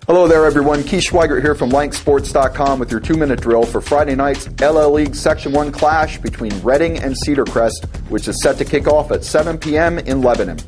Hello there, everyone. Keith Schweigert here from LankSports.com with your 2-minute drill for Friday night's LL League Section 1 clash between Reading and Cedar Crest, which is set to kick off at 7 p.m. in Lebanon.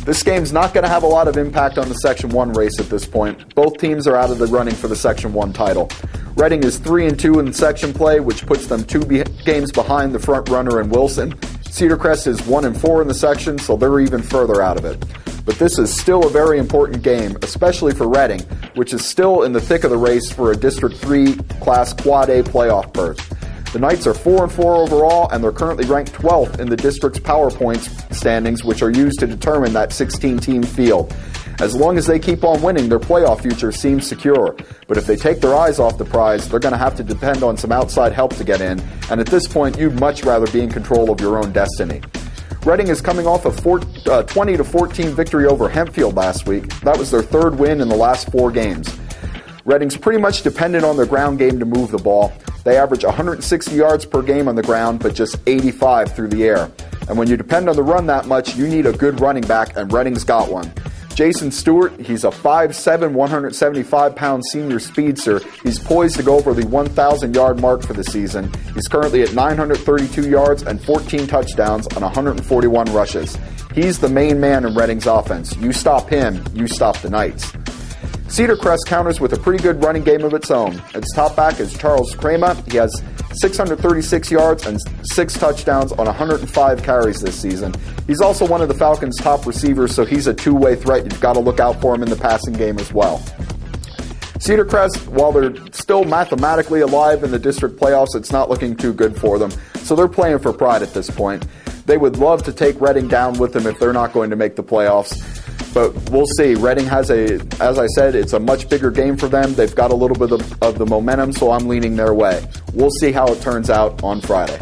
This game's not going to have a lot of impact on the Section 1 race at this point. Both teams are out of the running for the Section 1 title. Reading is 3-2 in section play, which puts them 2 games behind the front runner in Wilson. Cedar Crest is 1-4 in the section, so they're even further out of it. But this is still a very important game, especially for Reading, which is still in the thick of the race for a District 3 Class Quad A playoff berth. The Knights are 4-4 overall, and they're currently ranked 12th in the district's power points standings, which are used to determine that 16-team field. As long as they keep on winning, their playoff future seems secure. But if they take their eyes off the prize, they're going to have to depend on some outside help to get in, and at this point, you'd much rather be in control of your own destiny. Reading is coming off a 20-14 victory over Hempfield last week. That was their third win in the last 4 games. Reading's pretty much dependent on their ground game to move the ball. They average 160 yards per game on the ground, but just 85 through the air. And when you depend on the run that much, you need a good running back, and Reading's got one. Jason Stewart, he's a 5'7", 175-pound senior speedster. He's poised to go over the 1,000-yard mark for the season. He's currently at 932 yards and 14 touchdowns on 141 rushes. He's the main man in Reading's offense. You stop him, you stop the Knights. Cedar Crest counters with a pretty good running game of its own. Its top back is Charles Kramer. He has 636 yards and 6 touchdowns on 105 carries this season. He's also one of the Falcons' top receivers, so he's a two-way threat. You've got to look out for him in the passing game as well. Cedar Crest, while they're still mathematically alive in the district playoffs, it's not looking too good for them, so they're playing for pride at this point. They would love to take Reading down with them if they're not going to make the playoffs. But we'll see. Reading has as I said, it's a much bigger game for them. They've got a little bit of the momentum, so I'm leaning their way. We'll see how it turns out on Friday.